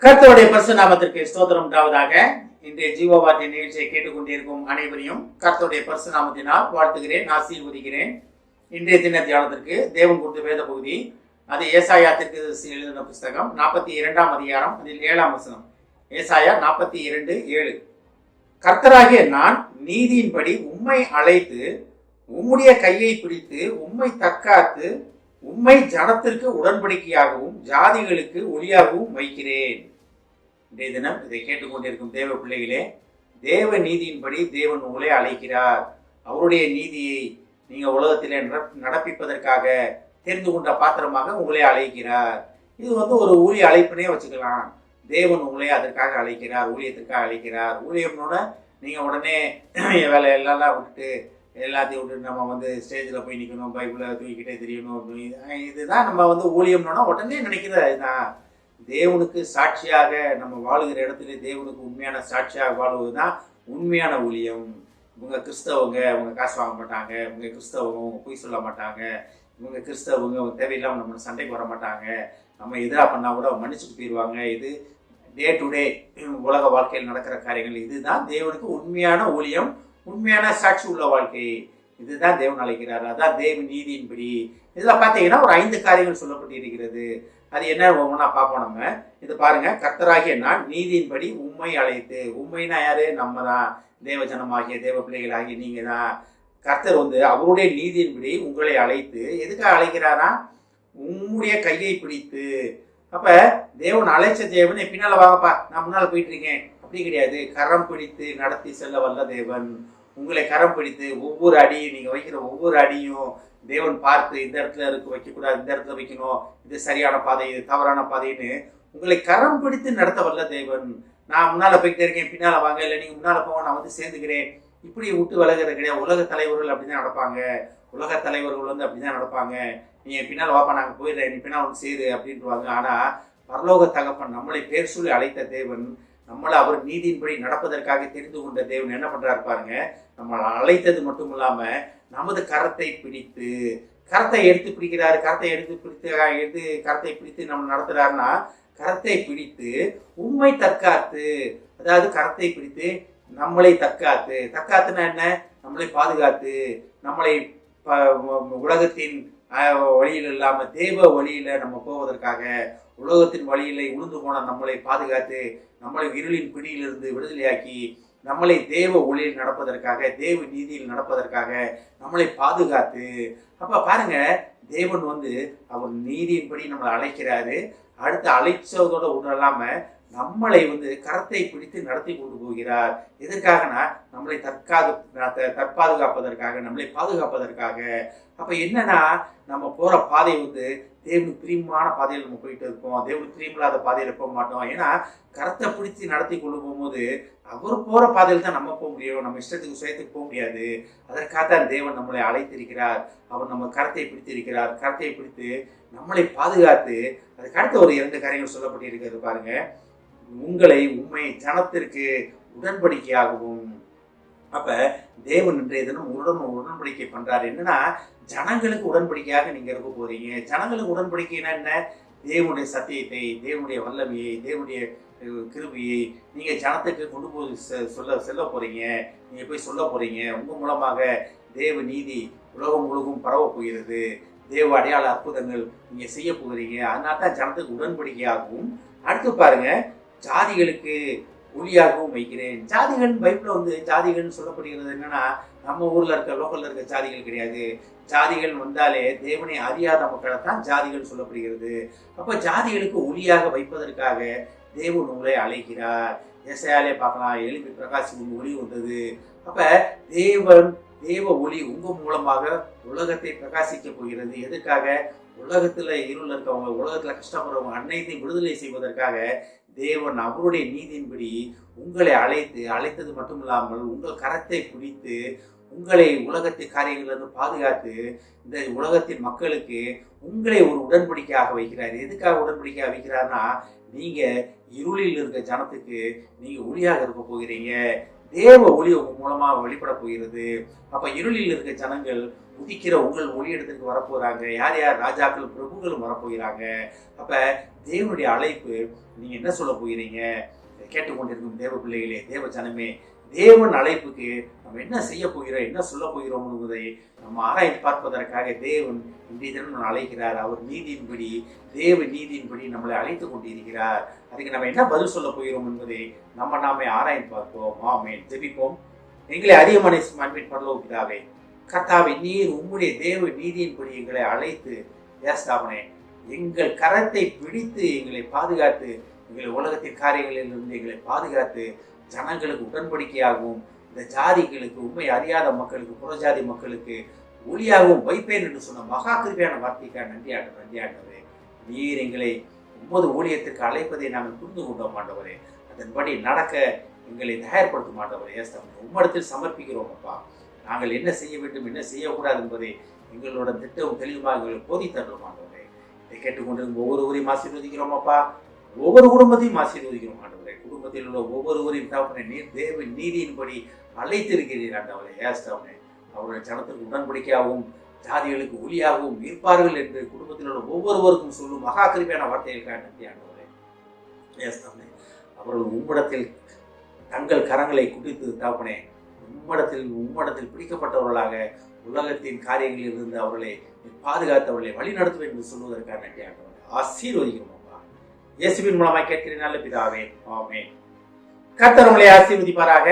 கர்த்தருடைய பரிசு நாமத்திற்கு ஸ்தோத்திரம் உண்டாவதாக. இன்றைய ஜீவவார்த்தை நிகழ்ச்சியை கேட்டுக்கொண்டிருக்கும் அனைவரையும் கர்த்தருடைய பரிசு நாமத்தினால் வாழ்த்துகிறேன், ஆசீர்வதிக்கிறேன். இன்றைய தின தியானத்திற்கு தேவன் கொடுத்த வேத பகுதி, அது ஏசாயா தீர்க்கதரிசி எழுதின புஸ்தகம் 42ஆம் அதிகாரம், அதில் 7ஆம் வசனம். ஏசாயா 42:7. கர்த்தராகிய நான் நீதியின்படி உம்மை அழைத்து உம்முடைய கையை பிடித்து உம்மை தற்காத்து உம்மை ஜனத்திற்கு உடன்படிக்கையாகவும் ஜாதிகளுக்கு ஒளியாகவும் வைக்கிறேன். இன்றைய தினம் இதை கேட்டுக்கொண்டிருக்கும் தேவ பிள்ளைகளே, தேவ நீதியின்படி தேவன் உங்களை அழைக்கிறார். அவருடைய நீதியை நீங்கள் உலகத்திலே நடப்பிப்பதற்காக தெரிந்து கொண்ட பாத்திரமாக உங்களை அழைக்கிறார். இது ஒரு ஊழிய அழைப்பினே வச்சுக்கலாம். தேவன் உங்களை அதற்காக அழைக்கிறார், ஊழியத்திற்காக அழைக்கிறார். ஊழியம்னோட நீங்கள் உடனே வேலை எல்லாம் விட்டுட்டு எல்லாத்தையும் விட்டு நம்ம ஸ்டேஜில் போய் நிற்கணும், பைபிளை தூக்கிக்கிட்டே தெரியணும். இதுதான் நம்ம ஊழியம்னோன்னா உடனே நினைக்கிறது. இதுதான் தேவனுக்கு சாட்சியாக நம்ம வாழுகிற இடத்துல தேவனுக்கு உண்மையான சாட்சியாக வாழ்வது தான் உண்மையான ஊழியம். இவங்க கிறிஸ்தவங்க, இவங்க காசு வாங்க மாட்டாங்க. இவங்க கிறிஸ்தவங்க, இவங்க பொய் சொல்ல மாட்டாங்க. இவங்க கிறிஸ்தவங்க, இவங்க தேவையில்லாமல் நம்ம சண்டைக்கு வர மாட்டாங்க. நம்ம எதிராக பண்ணால் கூட மன்னிச்சுட்டு போயிடுவாங்க. இது டே டு டே உலக வாழ்க்கையில் நடக்கிற காரியங்கள். இதுதான் தேவனுக்கு உண்மையான ஊழியம், உண்மையான சாட்சி உள்ள வாழ்க்கை. இதுதான் தேவன் அழைக்கிறார். அதான் தேவ நீதியின்படி. இதில் பார்த்தீங்கன்னா ஒரு 5 காரியங்கள் சொல்லப்பட்டிருக்கிறது. அது என்ன ஒவ்வொன்றா பார்ப்போம் நம்ம. இது பாருங்க, கர்த்தராகிய நான் நீதியின்படி உம்மை அழைத்து. உண்மைனா யாரு? நம்ம தான், தேவ ஜனமாகிய தேவ பிள்ளைகளாகிய நீங்க தான். கர்த்தர் அவருடைய நீதியின்படி உங்களை அழைத்து எதுக்காக அழைக்கிறாரா? உம்முடைய கையை பிடித்து. அப்ப தேவன் அழைச்ச தேவன் பின்னால வாங்கப்பா, நான் முன்னால போயிட்டு இருக்கேன் அப்படி கிடையாது. கரம் பிடித்து நடத்தி செல்ல வல்ல தேவன். உங்களை கரம் பிடித்து ஒவ்வொரு அடியும், நீங்க வைக்கிற ஒவ்வொரு அடியும் தேவன் பார்த்து இந்த இடத்துல வைக்கக்கூடாது, இந்த இடத்துல வைக்கணும், இது சரியான பாதை, இது தவறான பாதைன்னு உங்களை கரம் பிடித்து நடத்த வல்ல தேவன். நான் முன்னால போய்கிட்டே இருக்கேன், பின்னால வாங்க, இல்லை நீங்க முன்னால போங்க, நான் சேர்ந்துக்கிறேன், இப்படி விட்டு விலகிறது கிடையாது. உலக தலைவர்கள் அப்படிதான் நடப்பாங்க. உலக தலைவர்கள் அப்படிதான் நடப்பாங்க. நீ பின்னால் வாப்பா, நாங்கள் போயிடுறேன், நீ பின்னால் சேரு அப்படின்ட்டுருவாங்க. ஆனா பரலோக தகப்பன் நம்மளை பேர் சொல்லி அழைத்த தேவன், நம்மளை அவர் நீதியின்படி நடப்பதற்காக தெரிந்து கொண்ட தேவன் என்ன பண்றாரு பாருங்க. நம்மளை அழைத்தது மட்டும் இல்லாம நமது கரத்தை பிடித்து, கரத்தை எடுத்து பிடிக்கிறாரு. கரத்தை பிடித்து நம்ம நடத்துறாருன்னா, கரத்தை பிடித்து உம்மை தற்காத்து. அதாவது கரத்தை பிடித்து நம்மளை தற்காத்து. தற்காத்துனா என்ன? நம்மளை பாதுகாத்து, நம்மளை உலகத்தின் வழியில் இல்லாம தேவ வழியில நம்ம போவதற்காக, உலகத்தின் வழியில உளுந்து போன நம்மளை பாதுகாத்து, நம்மளை இருளின் பிடியிலிருந்து விடுதலையாக்கி, நம்மளை தேவ ஒளியில் நடப்பதற்காக, தேவ நீதியில் நடப்பதற்காக நம்மளை பாதுகாத்து. அப்ப பாருங்க, தேவன் அவர் நீதியின்படி நம்மளை அழைக்கிறாரு. அடுத்து அழைச்சதோட விடலாம நம்மளை கரத்தை பிடித்து நடத்தி கொண்டு போகிறார். எதற்காகனா நம்மளை தற்பாதுகாப்பதற்காக, நம்மளை பாதுகாப்பதற்காக. அப்ப என்னன்னா, நம்ம போற பாதை தேவனுக்கு பிரியமான பாதையில் நம்ம போயிட்டு இருப்போம், தேவனுக்கு பிரியமில்லாத பாதையில போக மாட்டோம். ஏன்னா கரத்தை பிடிச்சி நடத்தி கொண்டு போகும்போது அவர் போற பாதையில் தான் நம்ம போக முடியும், நம்ம இஷ்டத்துக்கு சுயத்துக்கு போக முடியாது. அதற்காகத்தான் தேவன் நம்மளை அழைத்திருக்கிறார். அவர் நம்ம கரத்தை பிடித்திருக்கிறார். கரத்தை பிடித்து நம்மளை பாதுகாத்து, அதுக்கு அடுத்த ஒரு 2 காரியங்கள் சொல்லப்பட்டிருக்கிறது பாருங்க. உங்களை உண்மை ஜனத்திற்கு உடன்படிக்கையாகவும். அப்ப தேவன் இன்றைய தினம் உடன்படிக்கை பண்றாரு. என்னன்னா, ஜனங்களுக்கு உடன்படிக்கையாக நீங்க இருக்க போறீங்க. ஜனங்களுக்கு உடன்படிக்கைன்னா என்ன? தேவனுடைய சத்தியத்தை, தேவனுடைய வல்லமையை, தேவனுடைய கிருபையை நீங்க ஜனத்துக்கு கொண்டு போய் செல்ல போறீங்க. நீங்க போய் சொல்ல போறீங்க. உங்க மூலமாக தேவ நீதி உலகம் முழுவதும் பரவ போகிறது. தேவ அடையாள அற்புதங்கள் நீங்க செய்ய போகிறீங்க. அதனால தான் ஜனத்துக்கு உடன்படிக்கையாகவும். அடுத்து பாருங்க, ஜாதிகளுக்கு ஒளியாகவும் வைக்கிறேன். ஜாதிகள் பைபிள்ல ஜாதிகள்னு சொல்லப்படுகிறது என்னன்னா, நம்ம ஊர்ல லோக்கல்ல இருக்க ஜாதிகள் கிடையாது. ஜாதிகள் வந்தாலே தேவனை அறியாத மக்களை தான் ஜாதிகள் சொல்லப்படுகிறது. அப்ப ஜாதிகளுக்கு ஒளியாக வைப்பதற்காக தேவன் உங்களை அழைக்கிறார். ஏசாயாலே பார்க்கலாம், எழுப்பி பிரகாசிக்கும் ஒளி வந்தது. அப்ப தேவ ஒளி உங்க மூலமாக உலகத்தை பிரகாசிக்க போகிறது. எதுக்காக? உலகத்துல இருள் இருக்கவங்க, உலகத்துல கஷ்டப்படுறவங்க அனைத்தையும் விடுதலை செய்வதற்காக தேவன் அவருடைய நீதியின்படி உங்களை அழைத்தது மட்டும் இல்லாமல் உங்கள் கரத்தை பிடித்து உங்களை உலகத்து காரியங்களிலிருந்து பாதுகாத்து, இந்த உலகத்தின் மக்களுக்கு உங்களை ஒரு உடன்படிக்கையாக வைக்கிறார். எதுக்காக உடன்படிக்கையாக வைக்கிறார்னா, நீங்க இருளில் இருக்க ஜனத்துக்கு நீங்க ஒளியாக இருக்க போகிறீங்க. தேவ ஒளி உங்க மூலமா வெளிப்பட போகிறது. அப்ப இருளில் இருக்க ஜனங்கள் உதிக்கிற உங்கள் ஒளியிடத்திற்கு வரப்போறாங்க. யார் யார்? ராஜாக்கள் பிரபுக்களும் வரப்போகிறாங்க. அப்ப தேவனுடைய அழைப்பு, நீங்க என்ன சொல்ல போகிறீங்க? கேட்டுக்கொண்டிருக்கும் தேவ பிள்ளைகளே, தேவ ஜனமே, தேவன் அழைப்புக்கு நம்ம என்ன செய்ய போகிறோம், என்ன சொல்ல போகிறோம் என்பதை நம்ம ஆராய்ந்து பார்ப்பதற்காக தேவன் இன்றைய தினம் அழைக்கிறார். அவர் நீதியின்படி, தேவ நீதியின்படி நம்மளை அழைத்து கொண்டிருக்கிறார். அதுக்கு நம்ம என்ன பதில் சொல்ல போகிறோம் என்பதை நாமே ஆராய்ந்து பார்ப்போம். ஆமென். ஜெபிப்போம். எங்களை அதிகமான அன்பின் பரலோக பிதாவே, கர்த்தாவே, நீர் உம்முடைய தேவ நீதியின்படி எங்களை அழைத்து ஏஸ்தாபனே எங்கள் கரத்தை பிடித்து எங்களை பாதுகாத்து, எங்களை உலகத்தின் காரியங்களிலிருந்து எங்களை பாதுகாத்து, ஜனங்களுக்கு உடன்படிக்கையாகவும், இந்த ஜாதிகளுக்கு, உண்மை அறியாத மக்களுக்கு, புறஜாதி மக்களுக்கு ஒளியாகவும் வைப்பேன் என்று சொன்ன மகா கிருபையான வார்த்தைக்காக நன்றி ஆண்டவரே. நீர் எங்களை உமது ஊழியத்துக்கு அழைப்பதை நாங்கள் புரிந்து கொண்டோம் ஆண்டவரே. அதன்படி நடக்க எங்களை தயார்படுத்தும் ஆண்டவரே. ஏஸ்தாபனே உம்மிடத்தில் சமர்ப்பிக்கிறோம் அப்பா. நாங்கள் என்ன செய்ய வேண்டும், என்ன செய்யக்கூடாது என்பதை எங்களோட திட்டம் தெளிவாக எங்களுக்கு போதித்தரணும் ஆண்டவரே. இதை கேட்டுக்கொண்டிருக்கும் ஒவ்வொருவரையும் ஆசீர்வதிக்கிறோம் அப்பா. ஒவ்வொரு குடும்பத்தையும் ஆசீர்வதிக்கிறோம் ஆண்டவரே. குடும்பத்தில் உள்ள ஒவ்வொருவரையும் தகப்பனே நீர் தேவ நீதியின்படி அழைத்திருக்கிறீர் ஆண்டவரே. ஏஸ்தாபனே அவருடைய ஜனத்திற்கு உடன்படிக்கையாகவும், ஜாதிகளுக்கு ஒளியாகவும் இருப்பார்கள் என்று குடும்பத்தில் உள்ள ஒவ்வொருவருக்கும் சொல்லும் மகா கிருபையான வார்த்தைகளுக்காக நன்றி ஆண்டவரே. ஏஸ்தாபனே அவர்கள் உம்மிடத்தில் தங்கள் கரங்களை குடித்து தகப்பனே உம்மிடத்தில் பிடிக்கப்பட்டவர்களாக உலகத்தின் காரியங்களில் இருந்து அவர்களை பாதுகாத்து அவர்களை வழி நடத்துவேன் என்று சொல்வதற்காக நன்றி ஆண்டவரே. ஆசீர்வதிக்கிறோம் அப்பா. இயேசுவின் மூலமாக கேட்கிறேன் நல்ல பிதாவே. ஆமென். கர்த்தர் உங்களை ஆசீர்வதிப்பாராக.